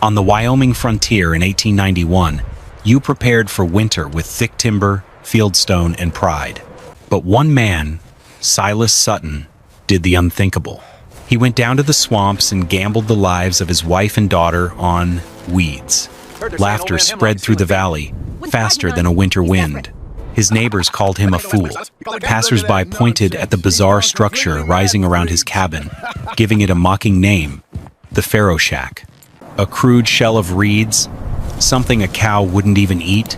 On the Wyoming frontier in 1891, you prepared for winter with thick timber, fieldstone, and pride. But one man, Silas Sutton, did the unthinkable. He went down to the swamps and gambled the lives of his wife and daughter on weeds. Laughter spread through the valley, faster than a winter wind. His neighbors called him a fool. Passers-by pointed at the bizarre structure rising around his cabin, giving it a mocking name, the Pharaoh Shack. A crude shell of reeds, something a cow wouldn't even eat.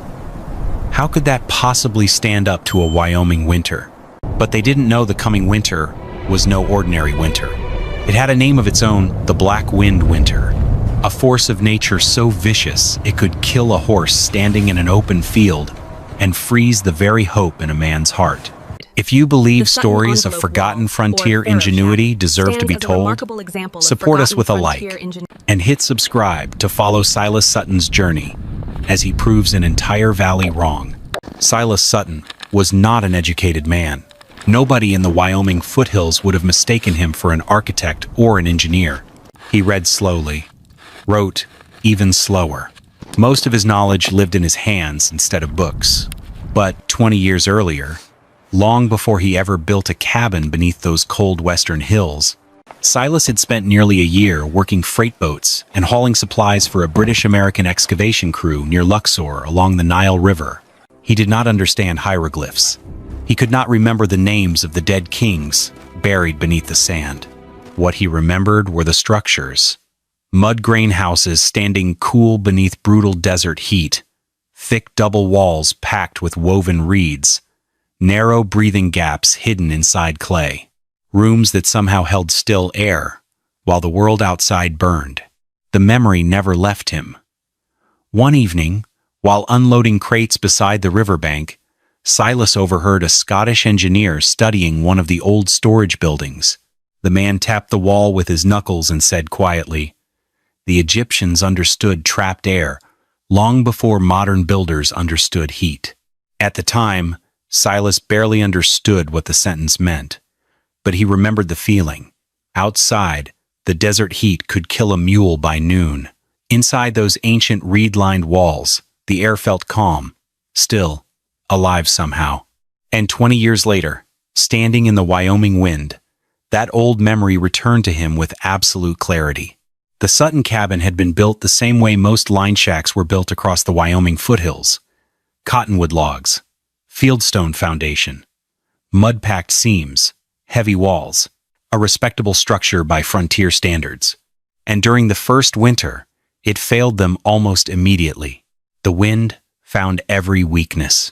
How could that possibly stand up to a Wyoming winter? But they didn't know the coming winter was no ordinary winter. It had a name of its own, the Black Wind Winter, a force of nature so vicious it could kill a horse standing in an open field and freeze the very hope in a man's heart. If you believe stories of forgotten frontier ingenuity deserve to be told, support us with a like and hit subscribe to follow Silas Sutton's journey as he proves an entire valley wrong. Silas Sutton was not an educated man. Nobody in the Wyoming foothills would have mistaken him for an architect or an engineer. He read slowly, wrote even slower. Most of his knowledge lived in his hands instead of books. But 20 years earlier, long before he ever built a cabin beneath those cold western hills, Silas had spent nearly a year working freight boats and hauling supplies for a British-American excavation crew near Luxor along the Nile River. He did not understand hieroglyphs. He could not remember the names of the dead kings buried beneath the sand. What he remembered were the structures. Mud grain houses standing cool beneath brutal desert heat, thick double walls packed with woven reeds, narrow breathing gaps hidden inside clay, rooms that somehow held still air while the world outside burned. The memory never left him. One evening, while unloading crates beside the riverbank, Silas overheard a Scottish engineer studying one of the old storage buildings. The man tapped the wall with his knuckles and said quietly, "The Egyptians understood trapped air long before modern builders understood heat." At the time, Silas barely understood what the sentence meant, but he remembered the feeling. Outside, the desert heat could kill a mule by noon. Inside those ancient reed-lined walls, the air felt calm, still, alive somehow. And 20 years later, standing in the Wyoming wind, that old memory returned to him with absolute clarity. The Sutton cabin had been built the same way most line shacks were built across the Wyoming foothills. Cottonwood logs, fieldstone foundation, mud-packed seams, heavy walls, a respectable structure by frontier standards. And during the first winter, it failed them almost immediately. The wind found every weakness.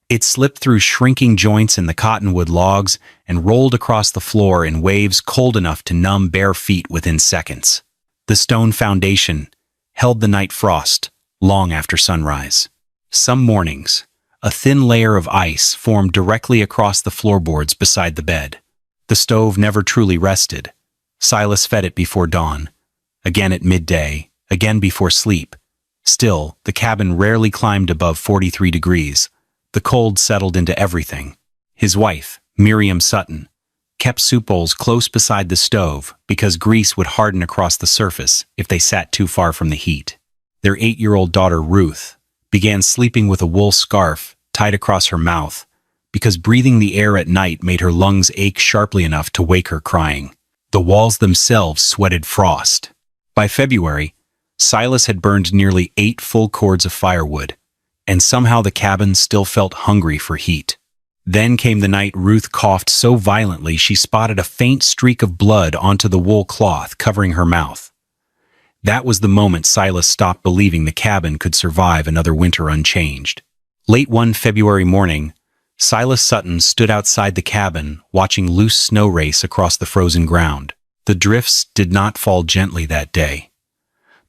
It slipped through shrinking joints in the cottonwood logs and rolled across the floor in waves cold enough to numb bare feet within seconds. The stone foundation held the night frost long after sunrise. Some mornings, a thin layer of ice formed directly across the floorboards beside the bed. The stove never truly rested. Silas fed it before dawn, again at midday, again before sleep. Still, the cabin rarely climbed above 43 degrees. The cold settled into everything. His wife, Miriam Sutton, kept soup bowls close beside the stove because grease would harden across the surface if they sat too far from the heat. Their 8-year-old daughter, Ruth, began sleeping with a wool scarf tied across her mouth because breathing the air at night made her lungs ache sharply enough to wake her crying. The walls themselves sweated frost. By February, Silas had burned nearly 8 full cords of firewood, and somehow the cabin still felt hungry for heat. Then came the night Ruth coughed so violently she spotted a faint streak of blood onto the wool cloth covering her mouth. That was the moment Silas stopped believing the cabin could survive another winter unchanged. Late one February morning, Silas Sutton stood outside the cabin watching loose snow race across the frozen ground. The drifts did not fall gently that day.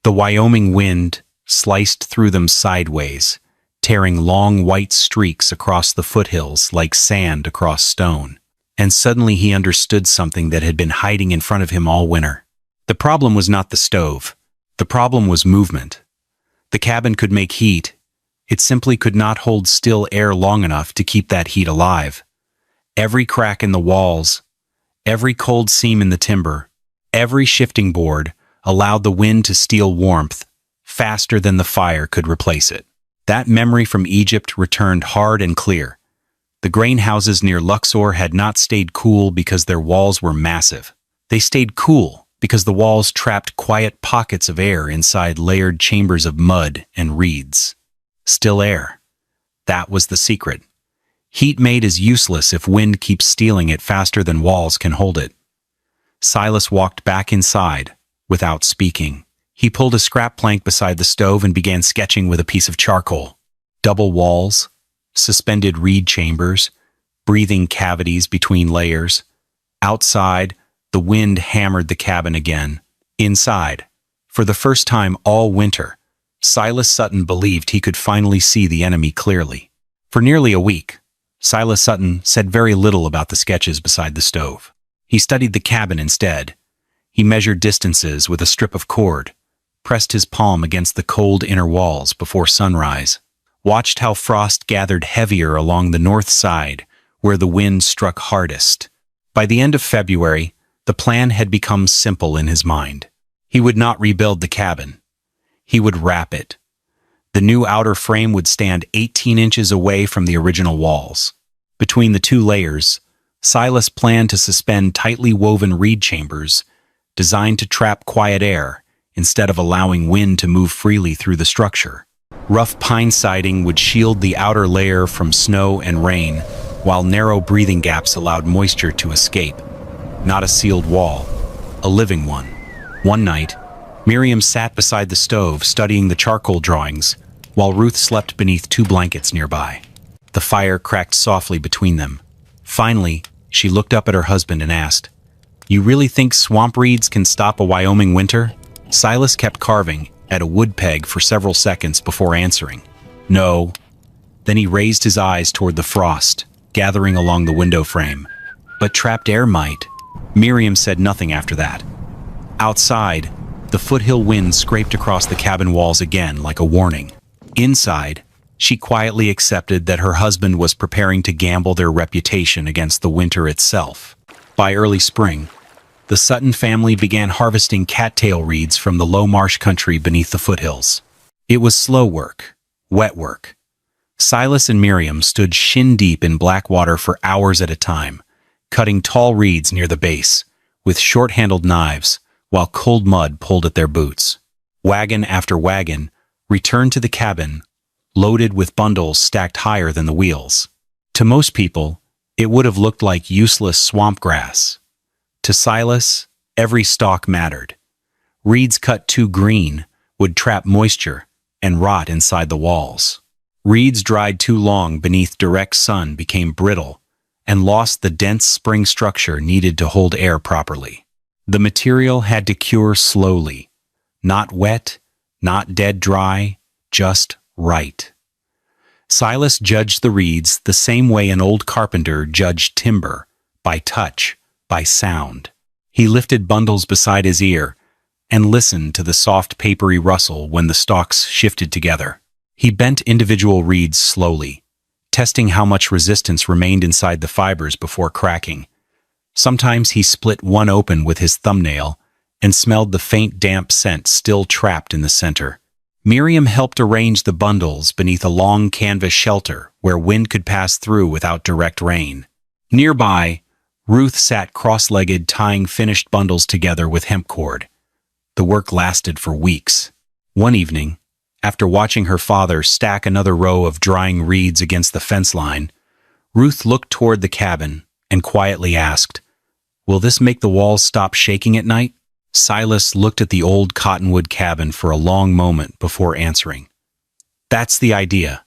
The Wyoming wind sliced through them sideways, tearing long white streaks across the foothills like sand across stone. And suddenly he understood something that had been hiding in front of him all winter. The problem was not the stove. The problem was movement. The cabin could make heat. It simply could not hold still air long enough to keep that heat alive. Every crack in the walls, every cold seam in the timber, every shifting board allowed the wind to steal warmth faster than the fire could replace it. That memory from Egypt returned hard and clear. The grain houses near Luxor had not stayed cool because their walls were massive. They stayed cool because the walls trapped quiet pockets of air inside layered chambers of mud and reeds. Still air. That was the secret. Heat made is useless if wind keeps stealing it faster than walls can hold it. Silas walked back inside, without speaking. He pulled a scrap plank beside the stove and began sketching with a piece of charcoal. Double walls, suspended reed chambers, breathing cavities between layers. Outside, the wind hammered the cabin again. Inside, for the first time all winter, Silas Sutton believed he could finally see the enemy clearly. For nearly a week, Silas Sutton said very little about the sketches beside the stove. He studied the cabin instead. He measured distances with a strip of cord, pressed his palm against the cold inner walls before sunrise, watched how frost gathered heavier along the north side where the wind struck hardest. By the end of February, the plan had become simple in his mind. He would not rebuild the cabin. He would wrap it. The new outer frame would stand 18 inches away from the original walls. Between the two layers, Silas planned to suspend tightly woven reed chambers designed to trap quiet air instead of allowing wind to move freely through the structure. Rough pine siding would shield the outer layer from snow and rain, while narrow breathing gaps allowed moisture to escape. Not a sealed wall, a living one. One night, Miriam sat beside the stove studying the charcoal drawings, while Ruth slept beneath two blankets nearby. The fire cracked softly between them. Finally, she looked up at her husband and asked, "You really think swamp reeds can stop a Wyoming winter?" Silas kept carving at a wood peg for several seconds before answering, "No." Then he raised his eyes toward the frost, gathering along the window frame. "But trapped air might." Miriam said nothing after that. Outside, the foothill wind scraped across the cabin walls again like a warning. Inside, she quietly accepted that her husband was preparing to gamble their reputation against the winter itself. By early spring, the Sutton family began harvesting cattail reeds from the low marsh country beneath the foothills. It was slow work, wet work. Silas and Miriam stood shin-deep in black water for hours at a time, cutting tall reeds near the base, with short-handled knives, while cold mud pulled at their boots. Wagon after wagon returned to the cabin, loaded with bundles stacked higher than the wheels. To most people, it would have looked like useless swamp grass. To Silas, every stalk mattered. Reeds cut too green would trap moisture and rot inside the walls. Reeds dried too long beneath direct sun became brittle and lost the dense spring structure needed to hold air properly. The material had to cure slowly, not wet, not dead dry, just right. Silas judged the reeds the same way an old carpenter judged timber, by touch, by sound. He lifted bundles beside his ear and listened to the soft papery rustle when the stalks shifted together. He bent individual reeds slowly, testing how much resistance remained inside the fibers before cracking. Sometimes he split one open with his thumbnail and smelled the faint damp scent still trapped in the center. Miriam helped arrange the bundles beneath a long canvas shelter where wind could pass through without direct rain. Nearby, Ruth sat cross-legged tying finished bundles together with hemp cord. The work lasted for weeks. One evening, after watching her father stack another row of drying reeds against the fence line, Ruth looked toward the cabin and quietly asked, "Will this make the walls stop shaking at night?" Silas looked at the old cottonwood cabin for a long moment before answering, "That's the idea."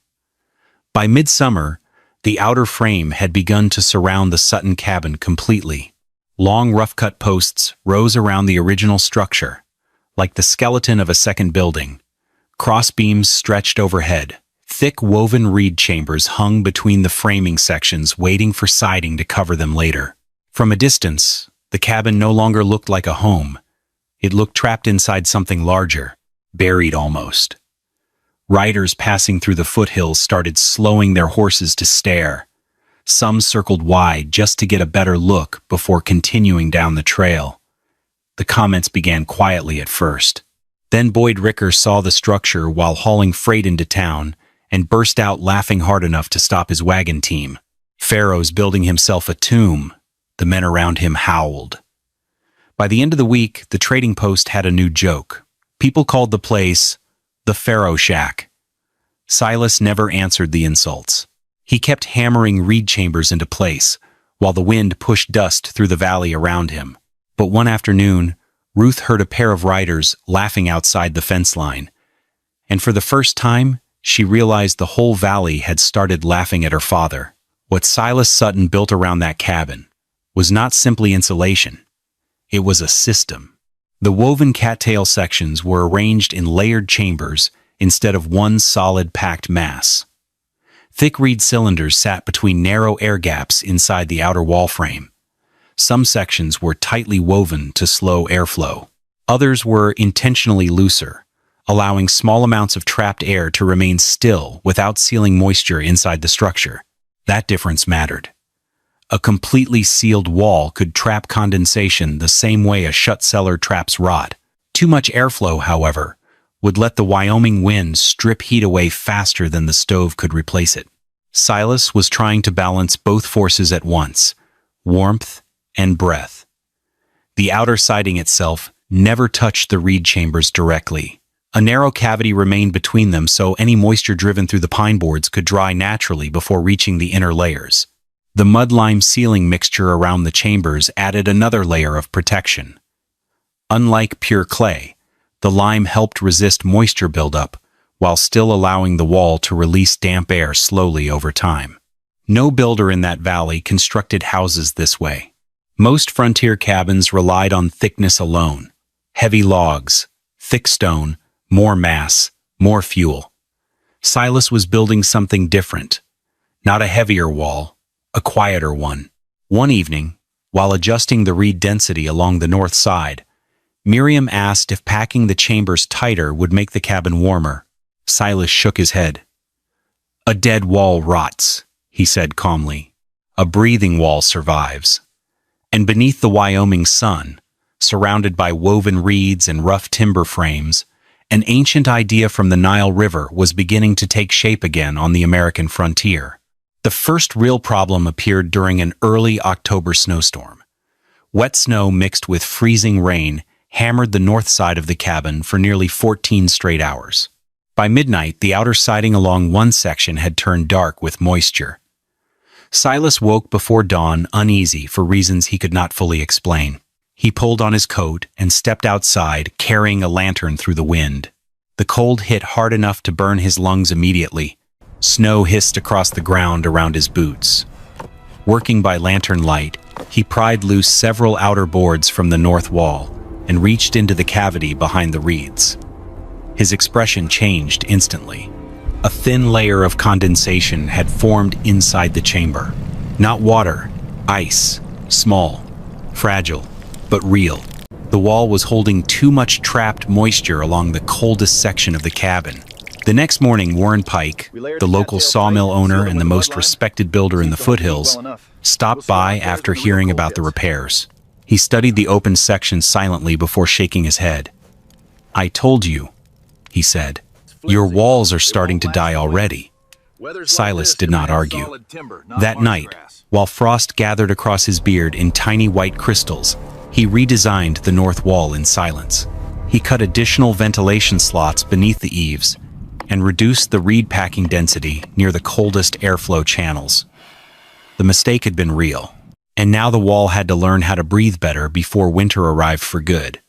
By midsummer, the outer frame had begun to surround the Sutton cabin completely. Long rough-cut posts rose around the original structure, like the skeleton of a second building. Crossbeams stretched overhead. Thick woven reed chambers hung between the framing sections, waiting for siding to cover them later. From a distance, the cabin no longer looked like a home. It looked trapped inside something larger, buried almost. Riders passing through the foothills started slowing their horses to stare. Some circled wide just to get a better look before continuing down the trail. The comments began quietly at first. Then Boyd Ricker saw the structure while hauling freight into town and burst out laughing hard enough to stop his wagon team. "Pharaoh's building himself a tomb," the men around him howled. By the end of the week, the trading post had a new joke. People called the place the Pharaoh Shack. Silas never answered the insults. He kept hammering reed chambers into place, while the wind pushed dust through the valley around him. But one afternoon, Ruth heard a pair of riders laughing outside the fence line. And for the first time, she realized the whole valley had started laughing at her father. What Silas Sutton built around that cabin was not simply insulation. It was a system. The woven cattail sections were arranged in layered chambers instead of one solid packed mass. Thick reed cylinders sat between narrow air gaps inside the outer wall frame. Some sections were tightly woven to slow airflow. Others were intentionally looser, allowing small amounts of trapped air to remain still without sealing moisture inside the structure. That difference mattered. A completely sealed wall could trap condensation the same way a shut cellar traps rot. Too much airflow, however, would let the Wyoming wind strip heat away faster than the stove could replace it. Silas was trying to balance both forces at once, warmth and breath. The outer siding itself never touched the reed chambers directly. A narrow cavity remained between them so any moisture driven through the pine boards could dry naturally before reaching the inner layers. The mud-lime sealing mixture around the chambers added another layer of protection. Unlike pure clay, the lime helped resist moisture buildup while still allowing the wall to release damp air slowly over time. No builder in that valley constructed houses this way. Most frontier cabins relied on thickness alone. Heavy logs, thick stone, more mass, more fuel. Silas was building something different. Not a heavier wall, a quieter one. One evening, while adjusting the reed density along the north side, Miriam asked if packing the chambers tighter would make the cabin warmer. Silas shook his head. "A dead wall rots," he said calmly. "A breathing wall survives." And beneath the Wyoming sun, surrounded by woven reeds and rough timber frames, an ancient idea from the Nile River was beginning to take shape again on the American frontier. The first real problem appeared during an early October snowstorm. Wet snow mixed with freezing rain hammered the north side of the cabin for nearly 14 straight hours. By midnight, the outer siding along one section had turned dark with moisture. Silas woke before dawn uneasy for reasons he could not fully explain. He pulled on his coat and stepped outside, carrying a lantern through the wind. The cold hit hard enough to burn his lungs immediately. Snow hissed across the ground around his boots. Working by lantern light, he pried loose several outer boards from the north wall and reached into the cavity behind the reeds. His expression changed instantly. A thin layer of condensation had formed inside the chamber. Not water, ice, small, fragile, but real. The wall was holding too much trapped moisture along the coldest section of the cabin. The next morning, Warren Pike, the local sawmill owner and the most respected builder in the foothills, stopped by after hearing about the repairs. He studied the open section silently before shaking his head. "I told you," he said. "Your walls are starting to die already." Silas did not argue. That night, while frost gathered across his beard in tiny white crystals, he redesigned the north wall in silence. He cut additional ventilation slots beneath the eaves and reduced the reed packing density near the coldest airflow channels. The mistake had been real, and now the wall had to learn how to breathe better before winter arrived for good.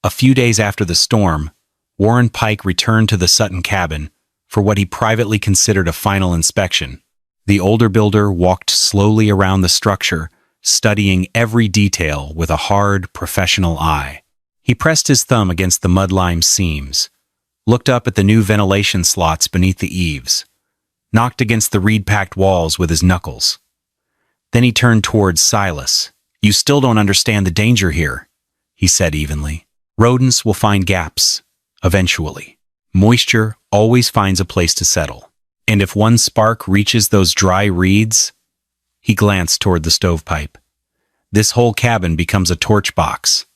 A few days after the storm, Warren Pike returned to the Sutton cabin for what he privately considered a final inspection. The older builder walked slowly around the structure, studying every detail with a hard, professional eye. He pressed his thumb against the mud-lime seams, looked up at the new ventilation slots beneath the eaves, knocked against the reed-packed walls with his knuckles. Then he turned towards Silas. "You still don't understand the danger here," he said evenly. "Rodents will find gaps, eventually. Moisture always finds a place to settle. And if one spark reaches those dry reeds," he glanced toward the stovepipe, "this whole cabin becomes a torch box."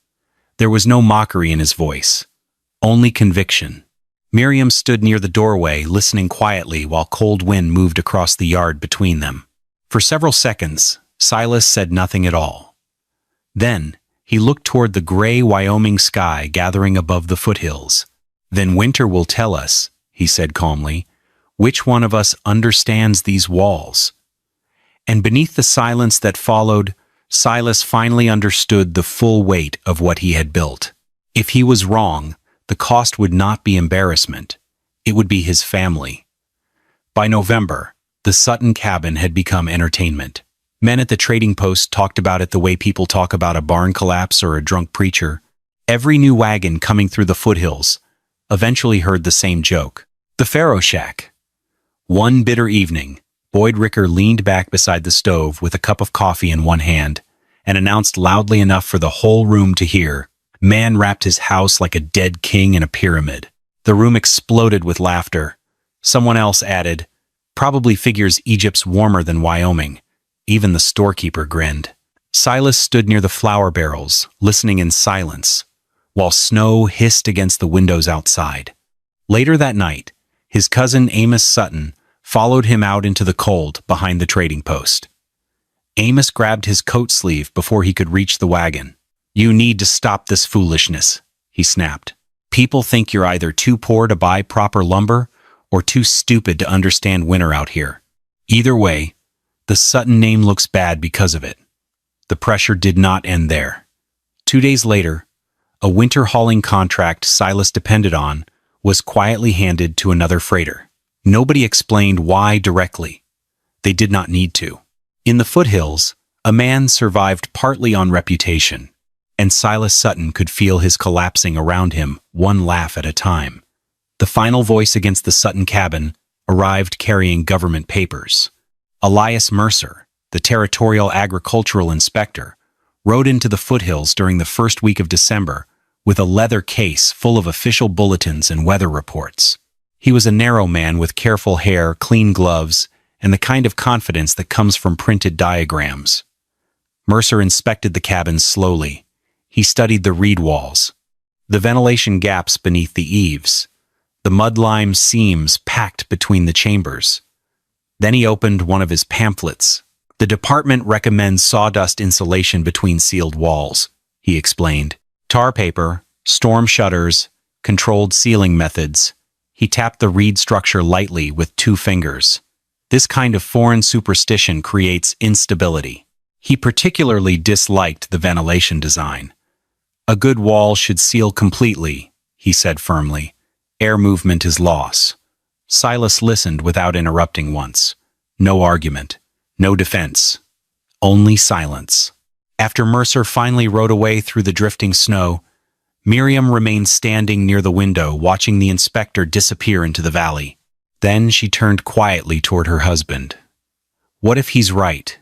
There was no mockery in his voice, only conviction. Miriam stood near the doorway, listening quietly while cold wind moved across the yard between them. For several seconds, Silas said nothing at all. Then, he looked toward the gray Wyoming sky gathering above the foothills. "Then winter will tell us," he said calmly, "which one of us understands these walls." And beneath the silence that followed, Silas finally understood the full weight of what he had built. If he was wrong, the cost would not be embarrassment. It would be his family. By November, the Sutton cabin had become entertainment. Men at the trading post talked about it the way people talk about a barn collapse or a drunk preacher. Every new wagon coming through the foothills eventually heard the same joke. The Pharaoh Shack. One bitter evening, Boyd Ricker leaned back beside the stove with a cup of coffee in one hand and announced loudly enough for the whole room to hear, "Man wrapped his house like a dead king in a pyramid." The room exploded with laughter. Someone else added, "Probably figures Egypt's warmer than Wyoming." Even the storekeeper grinned. Silas stood near the flour barrels, listening in silence, while snow hissed against the windows outside. Later that night, his cousin Amos Sutton followed him out into the cold behind the trading post. Amos grabbed his coat sleeve before he could reach the wagon. "You need to stop this foolishness," he snapped. "People think you're either too poor to buy proper lumber or too stupid to understand winter out here. Either way, the Sutton name looks bad because of it." The pressure did not end there. 2 days later, a winter hauling contract Silas depended on was quietly handed to another freighter. Nobody explained why directly. They did not need to. In the foothills, a man survived partly on reputation, and Silas Sutton could feel his collapsing around him, one laugh at a time. The final voice against the Sutton cabin arrived carrying government papers. Elias Mercer, the territorial agricultural inspector, rode into the foothills during the first week of December with a leather case full of official bulletins and weather reports. He was a narrow man with careful hair, clean gloves, and the kind of confidence that comes from printed diagrams. Mercer inspected the cabin slowly. He studied the reed walls, the ventilation gaps beneath the eaves, the mud-lime seams packed between the chambers. Then he opened one of his pamphlets. "The department recommends sawdust insulation between sealed walls," he explained. "Tar paper, storm shutters, controlled sealing methods." He tapped the reed structure lightly with 2 fingers. "This kind of foreign superstition creates instability." He particularly disliked the ventilation design. "A good wall should seal completely," he said firmly. "Air movement is loss." Silas listened without interrupting once. No argument, no defense, only silence. After Mercer finally rode away through the drifting snow, Miriam remained standing near the window, watching the inspector disappear into the valley. Then she turned quietly toward her husband. "What if he's right?"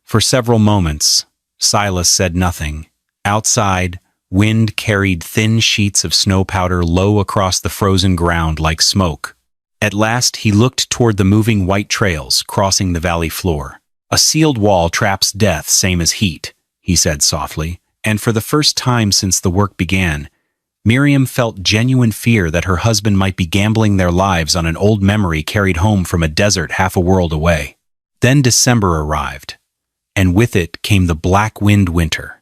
For several moments, Silas said nothing. Outside, wind carried thin sheets of snow powder low across the frozen ground like smoke. At last, he looked toward the moving white trails crossing the valley floor. "A sealed wall traps death same as heat," he said softly, and for the first time since the work began, Miriam felt genuine fear that her husband might be gambling their lives on an old memory carried home from a desert half a world away. Then December arrived, and with it came the black wind winter.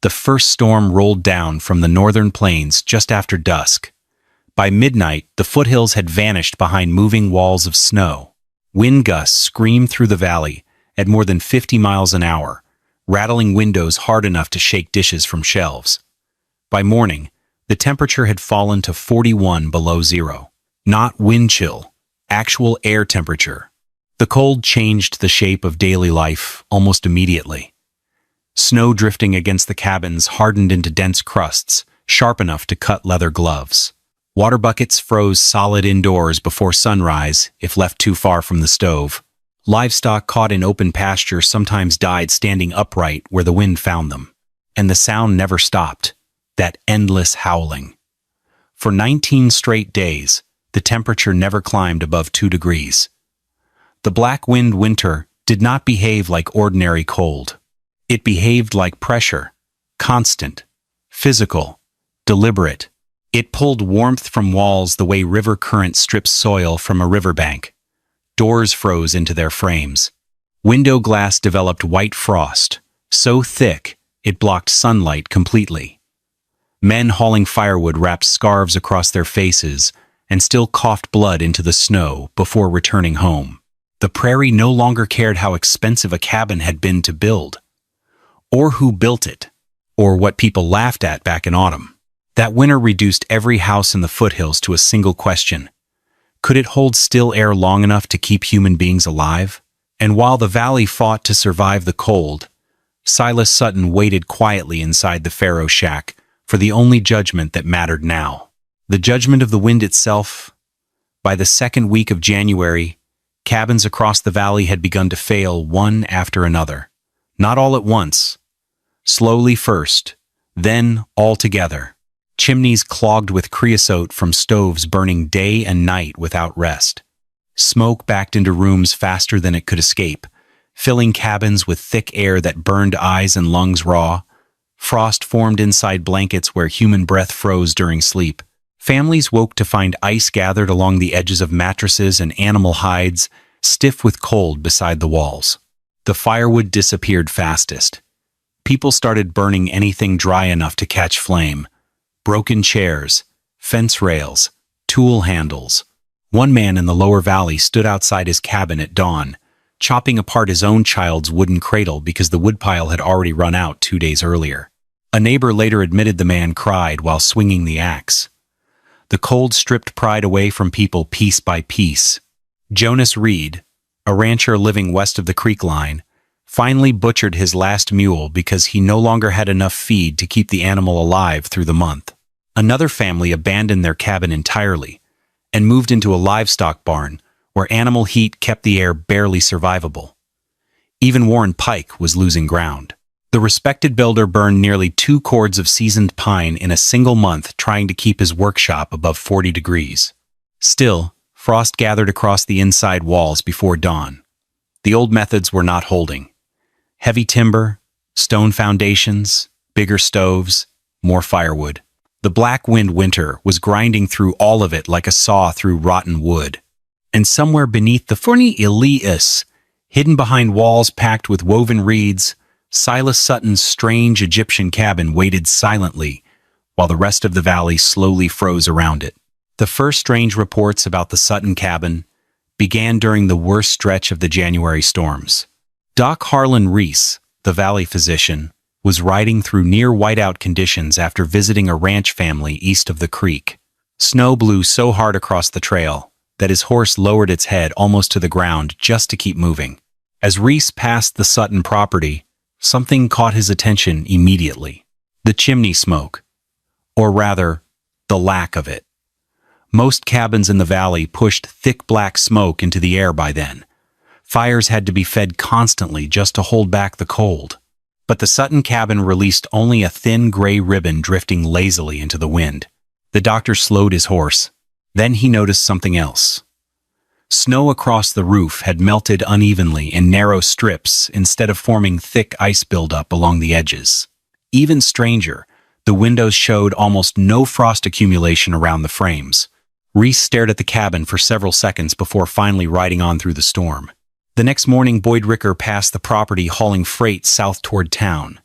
The first storm rolled down from the northern plains just after dusk. By midnight, the foothills had vanished behind moving walls of snow. Wind gusts screamed through the valley at more than 50 miles an hour, rattling windows hard enough to shake dishes from shelves. By morning, the temperature had fallen to 41 below zero. Not wind chill, actual air temperature. The cold changed the shape of daily life almost immediately. Snow drifting against the cabins hardened into dense crusts, sharp enough to cut leather gloves. Water buckets froze solid indoors before sunrise if left too far from the stove. Livestock caught in open pasture sometimes died standing upright where the wind found them. And the sound never stopped, that endless howling. For 19 straight days, the temperature never climbed above 2 degrees. The black wind winter did not behave like ordinary cold. It behaved like pressure, constant, physical, deliberate. It pulled warmth from walls the way river current strips soil from a riverbank. Doors froze into their frames. Window glass developed white frost, so thick it blocked sunlight completely. Men hauling firewood wrapped scarves across their faces and still coughed blood into the snow before returning home. The prairie no longer cared how expensive a cabin had been to build, or who built it, or what people laughed at back in autumn. That winter reduced every house in the foothills to a single question. Could it hold still air long enough to keep human beings alive? And while the valley fought to survive the cold, Silas Sutton waited quietly inside the Pharaoh Shack for the only judgment that mattered now. The judgment of the wind itself. By the second week of January, cabins across the valley had begun to fail one after another. Not all at once. Slowly first, then all together. Chimneys clogged with creosote from stoves burning day and night without rest. Smoke backed into rooms faster than it could escape, filling cabins with thick air that burned eyes and lungs raw. Frost formed inside blankets where human breath froze during sleep. Families woke to find ice gathered along the edges of mattresses and animal hides, stiff with cold beside the walls. The firewood disappeared fastest. People started burning anything dry enough to catch flame. Broken chairs, fence rails, tool handles. One man in the lower valley stood outside his cabin at dawn, chopping apart his own child's wooden cradle because the woodpile had already run out 2 days earlier. A neighbor later admitted the man cried while swinging the axe. The cold stripped pride away from people piece by piece. Jonas Reed, a rancher living west of the creek line, finally butchered his last mule because he no longer had enough feed to keep the animal alive through the month. Another family abandoned their cabin entirely and moved into a livestock barn where animal heat kept the air barely survivable. Even Warren Pike was losing ground. The respected builder burned nearly 2 cords of seasoned pine in a single month trying to keep his workshop above 40 degrees. Still, frost gathered across the inside walls before dawn. The old methods were not holding. Heavy timber, stone foundations, bigger stoves, more firewood. The black wind winter was grinding through all of it like a saw through rotten wood. And somewhere beneath the Forni Elias, hidden behind walls packed with woven reeds, Silas Sutton's strange Egyptian cabin waited silently while the rest of the valley slowly froze around it. The first strange reports about the Sutton cabin began during the worst stretch of the January storms. Doc Harlan Reese, the valley physician, was riding through near whiteout conditions after visiting a ranch family east of the creek. Snow blew so hard across the trail that his horse lowered its head almost to the ground just to keep moving. As Reese passed the Sutton property, something caught his attention immediately. The chimney smoke. Or rather, the lack of it. Most cabins in the valley pushed thick black smoke into the air by then. Fires had to be fed constantly just to hold back the cold. But the Sutton cabin released only a thin gray ribbon drifting lazily into the wind. The doctor slowed his horse. Then he noticed something else. Snow across the roof had melted unevenly in narrow strips instead of forming thick ice buildup along the edges. Even stranger, the windows showed almost no frost accumulation around the frames. Reese stared at the cabin for several seconds before finally riding on through the storm. The next morning, Boyd Ricker passed the property hauling freight south toward town.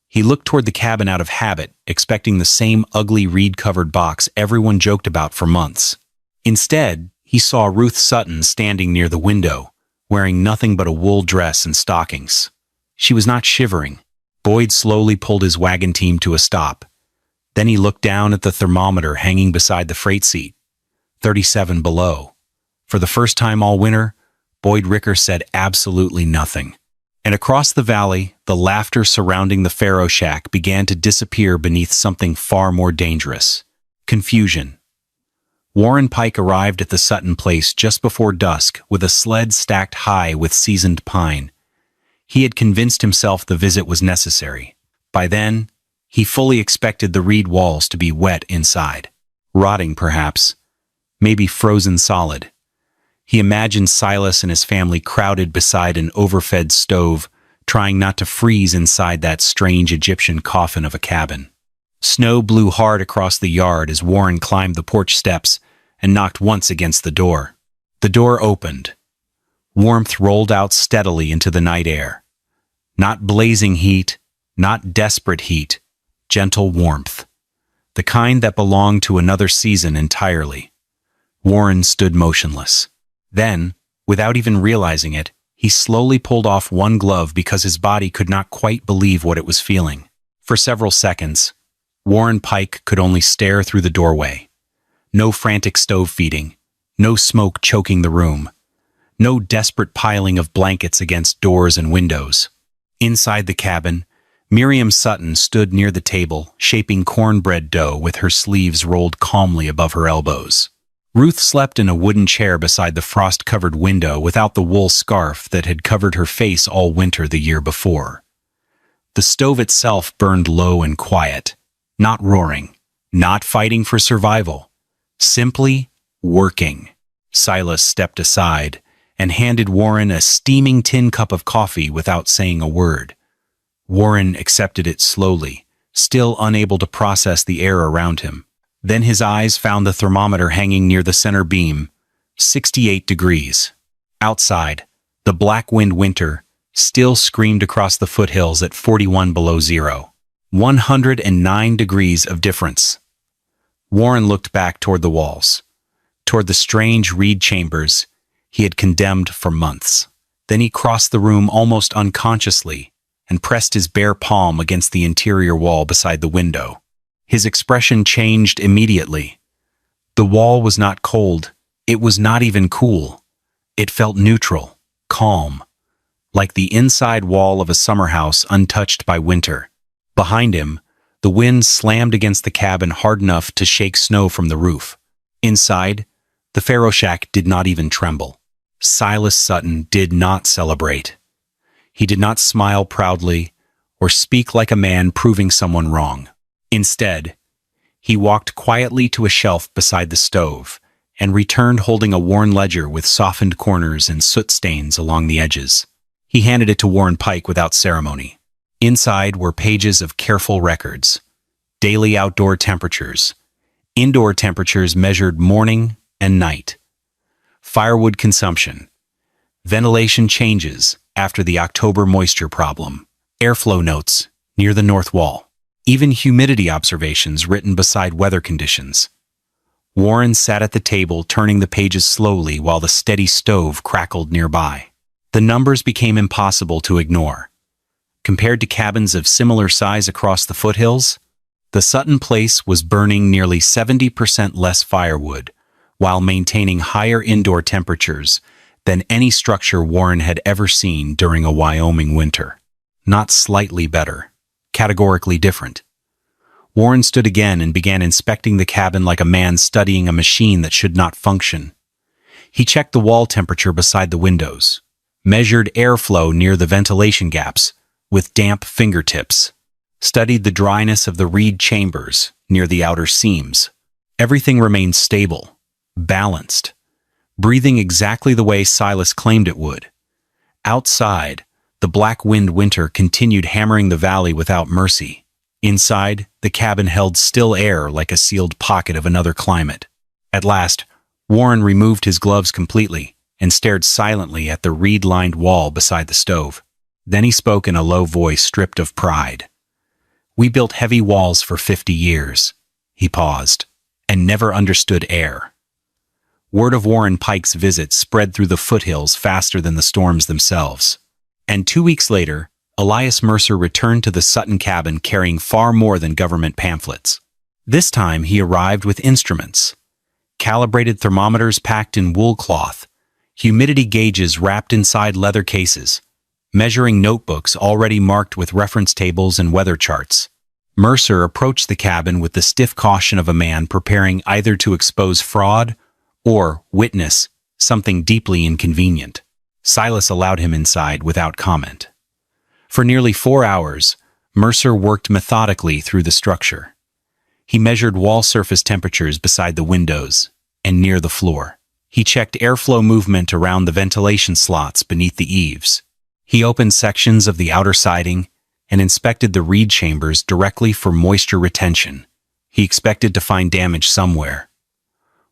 He looked toward the cabin out of habit, expecting the same ugly reed-covered box everyone joked about for months. Instead, he saw Ruth Sutton standing near the window, wearing nothing but a wool dress and stockings. She was not shivering. Boyd slowly pulled his wagon team to a stop. Then he looked down at the thermometer hanging beside the freight seat. 37 below. For the first time all winter, Boyd Ricker said absolutely nothing. And across the valley, the laughter surrounding the Pharaoh Shack began to disappear beneath something far more dangerous. Confusion. Warren Pike arrived at the Sutton place just before dusk with a sled stacked high with seasoned pine. He had convinced himself the visit was necessary. By then, he fully expected the reed walls to be wet inside. Rotting, perhaps. Maybe frozen solid. He imagined Silas and his family crowded beside an overfed stove, trying not to freeze inside that strange Egyptian coffin of a cabin. Snow blew hard across the yard as Warren climbed the porch steps and knocked once against the door. The door opened. Warmth rolled out steadily into the night air. Not blazing heat, not desperate heat, gentle warmth. The kind that belonged to another season entirely. Warren stood motionless. Then, without even realizing it, he slowly pulled off one glove because his body could not quite believe what it was feeling. For several seconds, Warren Pike could only stare through the doorway. No frantic stove feeding, no smoke choking the room, no desperate piling of blankets against doors and windows. Inside the cabin, Miriam Sutton stood near the table, shaping cornbread dough with her sleeves rolled calmly above her elbows. Ruth slept in a wooden chair beside the frost-covered window without the wool scarf that had covered her face all winter the year before. The stove itself burned low and quiet, not roaring, not fighting for survival, simply working. Silas stepped aside and handed Warren a steaming tin cup of coffee without saying a word. Warren accepted it slowly, still unable to process the air around him. Then his eyes found the thermometer hanging near the center beam, 68 degrees. Outside, the black wind winter still screamed across the foothills at 41 below zero. 109 degrees of difference. Warren looked back toward the walls, toward the strange reed chambers he had condemned for months. Then he crossed the room almost unconsciously and pressed his bare palm against the interior wall beside the window. His expression changed immediately. The wall was not cold. It was not even cool. It felt neutral, calm, like the inside wall of a summer house untouched by winter. Behind him, the wind slammed against the cabin hard enough to shake snow from the roof. Inside, the Pharaoh Shack did not even tremble. Silas Sutton did not celebrate. He did not smile proudly or speak like a man proving someone wrong. Instead, he walked quietly to a shelf beside the stove and returned holding a worn ledger with softened corners and soot stains along the edges. He handed it to Warren Pike without ceremony. Inside were pages of careful records, daily outdoor temperatures, indoor temperatures measured morning and night, firewood consumption, ventilation changes after the October moisture problem, airflow notes near the north wall, even humidity observations written beside weather conditions. Warren sat at the table turning the pages slowly while the steady stove crackled nearby. The numbers became impossible to ignore. Compared to cabins of similar size across the foothills, the Sutton place was burning nearly 70% less firewood while maintaining higher indoor temperatures than any structure Warren had ever seen during a Wyoming winter. Not slightly better, categorically different. Warren stood again and began inspecting the cabin like a man studying a machine that should not function. He checked the wall temperature beside the windows, measured airflow near the ventilation gaps with damp fingertips, studied the dryness of the reed chambers near the outer seams. Everything remained stable, balanced, breathing exactly the way Silas claimed it would. Outside, the black wind winter continued hammering the valley without mercy. Inside, the cabin held still air like a sealed pocket of another climate. At last, Warren removed his gloves completely and stared silently at the reed-lined wall beside the stove. Then he spoke in a low voice stripped of pride. "We built heavy walls for 50 years, he paused, and never understood air. Word of Warren Pike's visit spread through the foothills faster than the storms themselves. And 2 weeks later, Elias Mercer returned to the Sutton cabin carrying far more than government pamphlets. This time he arrived with instruments, calibrated thermometers packed in wool cloth, humidity gauges wrapped inside leather cases, measuring notebooks already marked with reference tables and weather charts. Mercer approached the cabin with the stiff caution of a man preparing either to expose fraud or witness something deeply inconvenient. Silas allowed him inside without comment. For nearly 4 hours, Mercer worked methodically through the structure. He measured wall surface temperatures beside the windows and near the floor. He checked airflow movement around the ventilation slots beneath the eaves. He opened sections of the outer siding and inspected the reed chambers directly for moisture retention. He expected to find damage somewhere.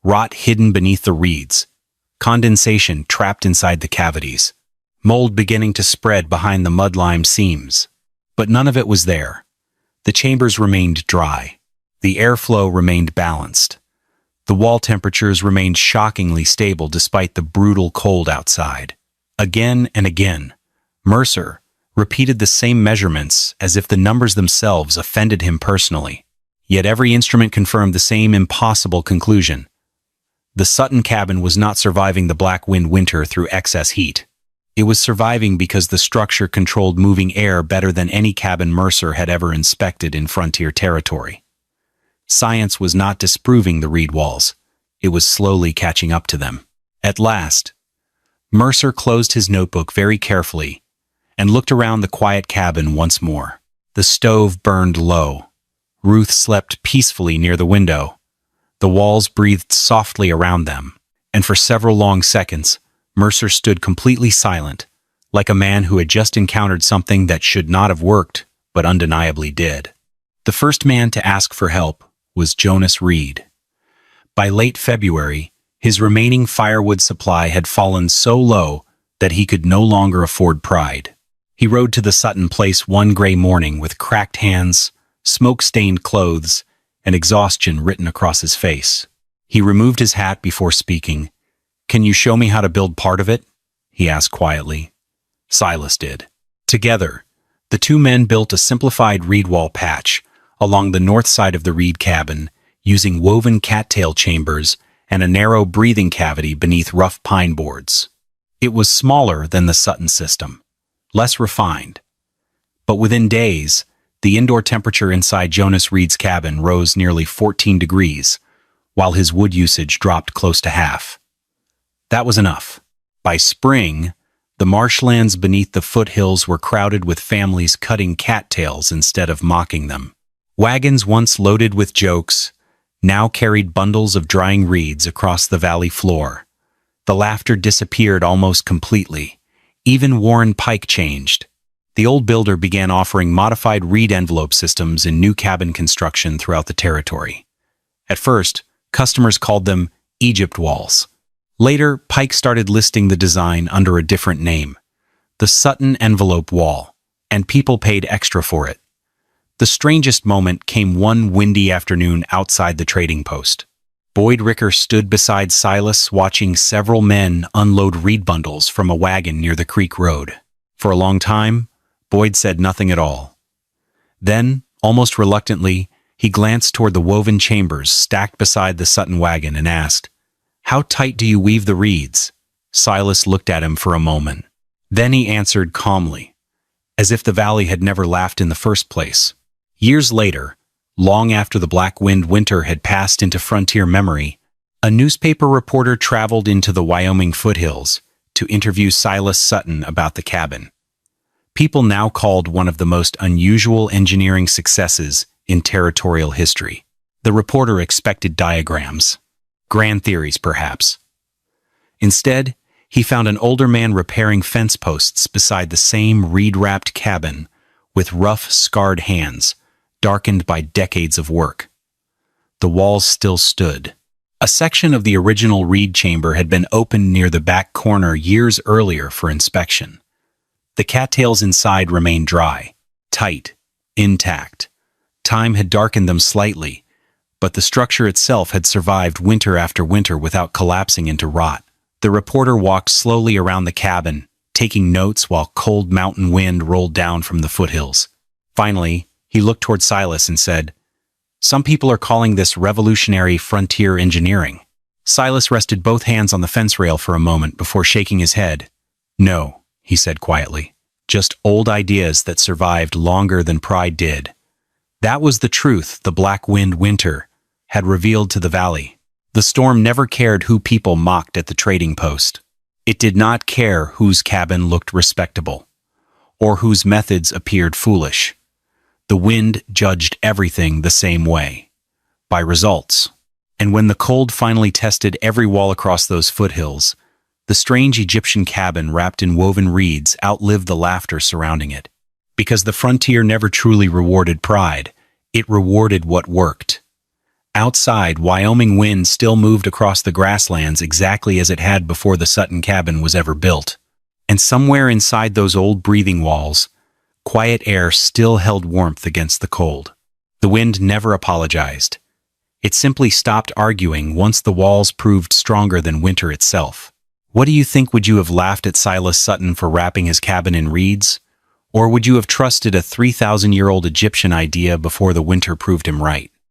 Rot hidden beneath the reeds, condensation trapped inside the cavities, mold beginning to spread behind the mud-lime seams. But none of it was there. The chambers remained dry. The airflow remained balanced. The wall temperatures remained shockingly stable despite the brutal cold outside. Again and again, Mercer repeated the same measurements as if the numbers themselves offended him personally. Yet every instrument confirmed the same impossible conclusion. The Sutton cabin was not surviving the black wind winter through excess heat. It was surviving because the structure controlled moving air better than any cabin Mercer had ever inspected in frontier territory. Science was not disproving the reed walls. It was slowly catching up to them. At last, Mercer closed his notebook very carefully and looked around the quiet cabin once more. The stove burned low. Ruth slept peacefully near the window. The walls breathed softly around them, and for several long seconds, Mercer stood completely silent, like a man who had just encountered something that should not have worked, but undeniably did. The first man to ask for help was Jonas Reed. By late February, his remaining firewood supply had fallen so low that he could no longer afford pride. He rode to the Sutton place one gray morning with cracked hands, smoke-stained clothes, and exhaustion written across his face. He removed his hat before speaking. "Can you show me how to build part of it?" he asked quietly. Silas did. Together, the two men built a simplified reed wall patch along the north side of the reed cabin, using woven cattail chambers and a narrow breathing cavity beneath rough pine boards. It was smaller than the Sutton system, less refined. But within days, the indoor temperature inside Jonas Reed's cabin rose nearly 14 degrees, while his wood usage dropped close to half. That was enough. By spring, the marshlands beneath the foothills were crowded with families cutting cattails instead of mocking them. Wagons once loaded with jokes now carried bundles of drying reeds across the valley floor. The laughter disappeared almost completely. Even Warren Pike changed. The old builder began offering modified reed envelope systems in new cabin construction throughout the territory. At first, customers called them Egypt walls. Later, Pike started listing the design under a different name, the Sutton envelope wall, and people paid extra for it. The strangest moment came one windy afternoon outside the trading post. Boyd Ricker stood beside Silas watching several men unload reed bundles from a wagon near the creek road. For a long time, Boyd said nothing at all. Then, almost reluctantly, he glanced toward the woven chambers stacked beside the Sutton wagon and asked, "How tight do you weave the reeds?" Silas looked at him for a moment. Then he answered calmly, as if the valley had never laughed in the first place. Years later, long after the Black Wind winter had passed into frontier memory, a newspaper reporter traveled into the Wyoming foothills to interview Silas Sutton about the cabin. People now called one of the most unusual engineering successes in territorial history. The reporter expected diagrams, grand theories perhaps. Instead, he found an older man repairing fence posts beside the same reed-wrapped cabin with rough, scarred hands, darkened by decades of work. The walls still stood. A section of the original reed chamber had been opened near the back corner years earlier for inspection. The cattails inside remained dry, tight, intact. Time had darkened them slightly, but the structure itself had survived winter after winter without collapsing into rot. The reporter walked slowly around the cabin, taking notes while cold mountain wind rolled down from the foothills. Finally, he looked toward Silas and said, "Some people are calling this revolutionary frontier engineering." Silas rested both hands on the fence rail for a moment before shaking his head. "No," he said quietly, "just old ideas that survived longer than pride did." That was the truth the Black Wind winter had revealed to the valley. The storm never cared who people mocked at the trading post. It did not care whose cabin looked respectable, or whose methods appeared foolish. The wind judged everything the same way, by results. And when the cold finally tested every wall across those foothills, the strange Egyptian cabin wrapped in woven reeds outlived the laughter surrounding it. Because the frontier never truly rewarded pride. It rewarded what worked. Outside, Wyoming wind still moved across the grasslands exactly as it had before the Sutton cabin was ever built. And somewhere inside those old breathing walls, quiet air still held warmth against the cold. The wind never apologized. It simply stopped arguing once the walls proved stronger than winter itself. What do you think? Would you have laughed at Silas Sutton for wrapping his cabin in reeds? Or would you have trusted a 3,000-year-old Egyptian idea before the winter proved him right?